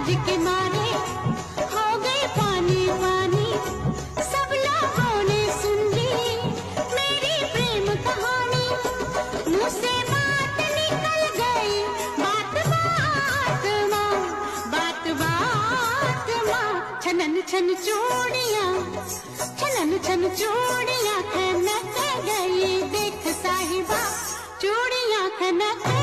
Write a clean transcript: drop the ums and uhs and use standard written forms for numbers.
लाज के मारे हो गए पानी पानी। सब लोगों ने सुन ली मेरी प्रेम कहानी। मुँह से बात निकल गई बात बात माँ, बात बात माँ। छनन छन चूड़ियाँ, छनन छन चूड़ियाँ खनक गई। देख साहिबा चूड़ियाँ खनक